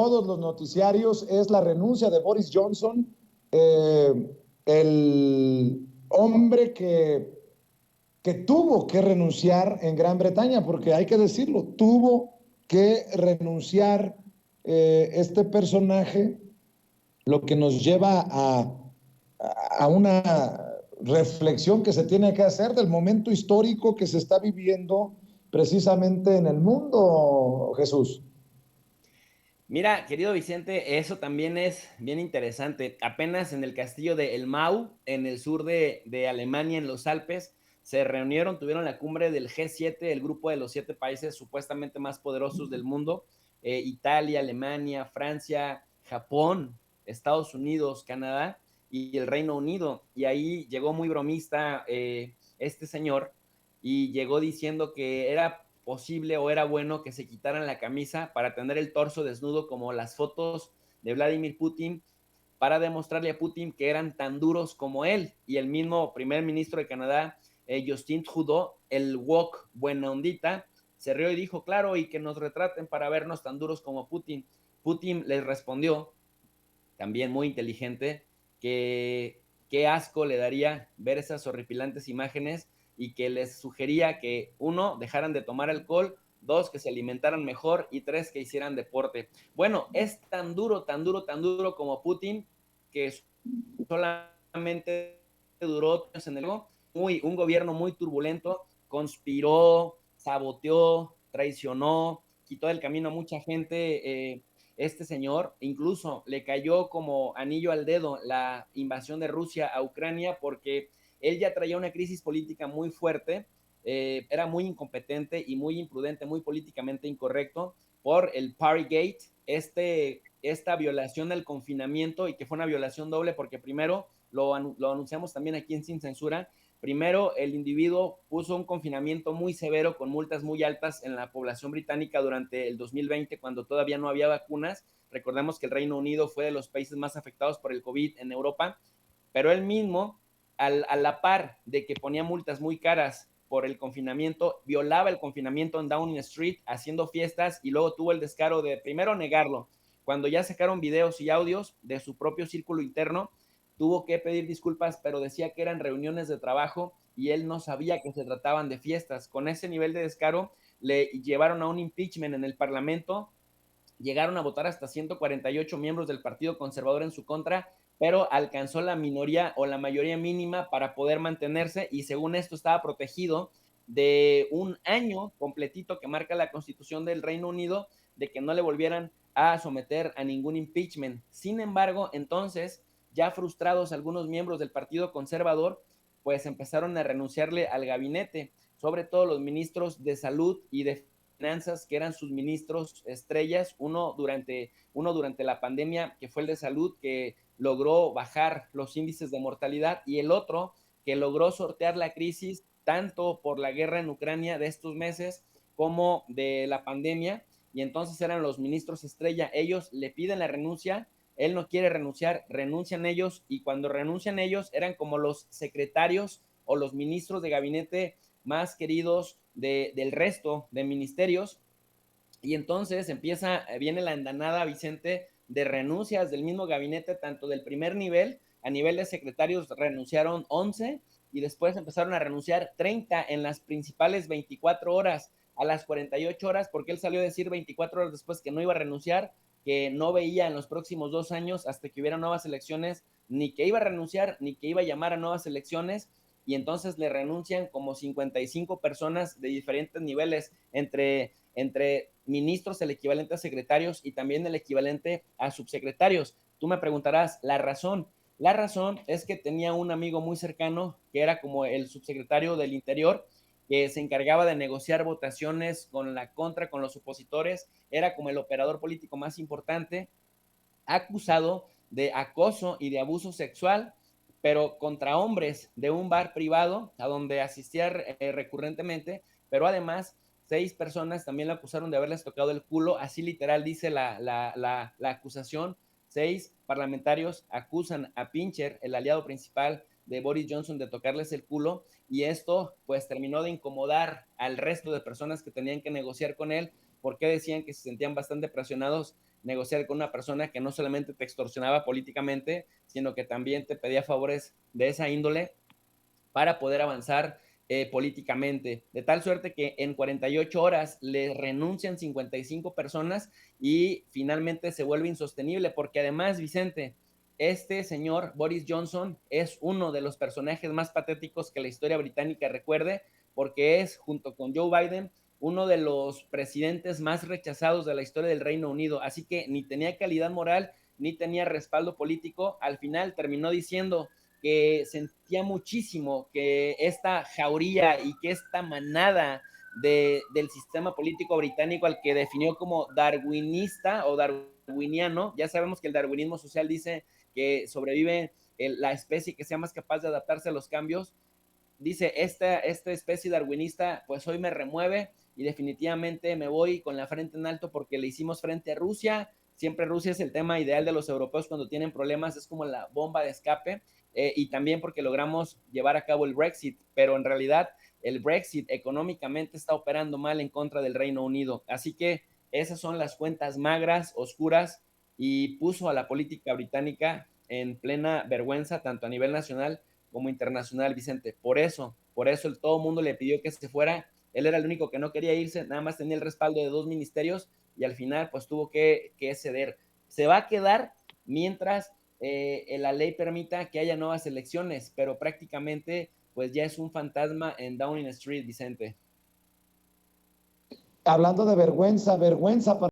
todos los noticiarios es la renuncia de Boris Johnson, el hombre que tuvo que renunciar en Gran Bretaña, porque hay que decirlo, tuvo que renunciar este personaje, lo que nos lleva a una reflexión que se tiene que hacer del momento histórico que se está viviendo precisamente en el mundo, Jesús. Mira, querido Vicente, eso también es bien interesante. Apenas en el castillo de El Mau, en el sur de Alemania, en los Alpes, se reunieron, tuvieron la cumbre del G7, el grupo de los 7 países supuestamente más poderosos del mundo, Italia, Alemania, Francia, Japón, Estados Unidos, Canadá y el Reino Unido. Y ahí llegó muy bromista este señor y llegó diciendo que era posible o era bueno que se quitaran la camisa para tener el torso desnudo como las fotos de Vladimir Putin, para demostrarle a Putin que eran tan duros como él. Y el mismo primer ministro de Canadá, Justin Trudeau, el wok buena ondita, se rió y dijo, claro, y que nos retraten para vernos tan duros como Putin. Putin les respondió, también muy inteligente, que qué asco le daría ver esas horripilantes imágenes y que les sugería que, uno, dejaran de tomar alcohol, dos, que se alimentaran mejor y tres, que hicieran deporte. Bueno, es tan duro, tan duro, tan duro como Putin, que solamente duró en el un gobierno muy turbulento, conspiró, saboteó, traicionó, quitó del camino a mucha gente. Este señor incluso le cayó como anillo al dedo la invasión de Rusia a Ucrania, porque él ya traía una crisis política muy fuerte, era muy incompetente y muy imprudente, muy políticamente incorrecto por el Partygate, esta violación del confinamiento, y que fue una violación doble porque primero lo anunciamos también aquí en Sin Censura. Primero, el individuo puso un confinamiento muy severo con multas muy altas en la población británica durante el 2020, cuando todavía no había vacunas. Recordemos que el Reino Unido fue de los países más afectados por el COVID en Europa, pero él mismo, a la par de que ponía multas muy caras por el confinamiento, violaba el confinamiento en Downing Street haciendo fiestas, y luego tuvo el descaro de primero negarlo. Cuando ya sacaron videos y audios de su propio círculo interno, tuvo que pedir disculpas, pero decía que eran reuniones de trabajo y él no sabía que se trataban de fiestas. Con ese nivel de descaro le llevaron a un impeachment en el Parlamento, llegaron a votar hasta 148 miembros del Partido Conservador en su contra, pero alcanzó la minoría o la mayoría mínima para poder mantenerse, y según esto estaba protegido de un año completito que marca la Constitución del Reino Unido, de que no le volvieran a someter a ningún impeachment. Sin embargo, entonces, ya frustrados algunos miembros del Partido Conservador, pues empezaron a renunciarle al gabinete, sobre todo los ministros de Salud y de Finanzas, que eran sus ministros estrellas, uno durante la pandemia, que fue el de Salud, que logró bajar los índices de mortalidad, y el otro que logró sortear la crisis tanto por la guerra en Ucrania de estos meses como de la pandemia. Y entonces eran los ministros estrella. Ellos le piden la renuncia, él no quiere renunciar, renuncian ellos, y cuando renuncian ellos eran como los secretarios o los ministros de gabinete más queridos del resto de ministerios. Y entonces viene la andanada, Vicente, de renuncias del mismo gabinete, tanto del primer nivel, a nivel de secretarios renunciaron 11, y después empezaron a renunciar 30 en las principales 24 horas, a las 48 horas, porque él salió a decir 24 horas después que no iba a renunciar, que no veía en los próximos 2 años, hasta que hubiera nuevas elecciones, ni que iba a renunciar, ni que iba a llamar a nuevas elecciones. Y entonces le renuncian como 55 personas de diferentes niveles, entre ministros, el equivalente a secretarios, y también el equivalente a subsecretarios. Tú me preguntarás la razón. La razón es que tenía un amigo muy cercano que era como el subsecretario del Interior, que se encargaba de negociar votaciones con la contra, con los opositores, era como el operador político más importante, acusado de acoso y de abuso sexual, pero contra hombres, de un bar privado a donde asistía recurrentemente, pero además 6 personas también lo acusaron de haberles tocado el culo, así literal dice la acusación. 6 parlamentarios acusan a Pincher, el aliado principal de Boris Johnson, de tocarles el culo, y esto pues terminó de incomodar al resto de personas que tenían que negociar con él, porque decían que se sentían bastante presionados negociar con una persona que no solamente te extorsionaba políticamente, sino que también te pedía favores de esa índole para poder avanzar políticamente, de tal suerte que en 48 horas le renuncian 55 personas y finalmente se vuelve insostenible, porque además, Vicente, este señor Boris Johnson es uno de los personajes más patéticos que la historia británica recuerde, porque es, junto con Joe Biden, uno de los presidentes más rechazados de la historia del Reino Unido, así que ni tenía calidad moral, ni tenía respaldo político. Al final terminó diciendo que sentía muchísimo que esta jauría y que esta manada del sistema político británico, al que definió como darwinista o darwiniano, ya sabemos que el darwinismo social dice que sobrevive la especie que sea más capaz de adaptarse a los cambios. Dice, esta especie darwinista, pues hoy me remueve y definitivamente me voy con la frente en alto porque le hicimos frente a Rusia. Siempre Rusia es el tema ideal de los europeos cuando tienen problemas, es como la bomba de escape, y también porque logramos llevar a cabo el Brexit, pero en realidad el Brexit económicamente está operando mal en contra del Reino Unido. Así que esas son las cuentas magras, oscuras, y puso a la política británica en plena vergüenza, tanto a nivel nacional como internacional, Vicente. Por eso todo el mundo le pidió que se fuera. Él era el único que no quería irse, nada más tenía el respaldo de 2 ministerios y al final pues tuvo que ceder. Se va a quedar mientras la ley permita que haya nuevas elecciones, pero prácticamente pues ya es un fantasma en Downing Street, Vicente. Hablando de vergüenza, vergüenza para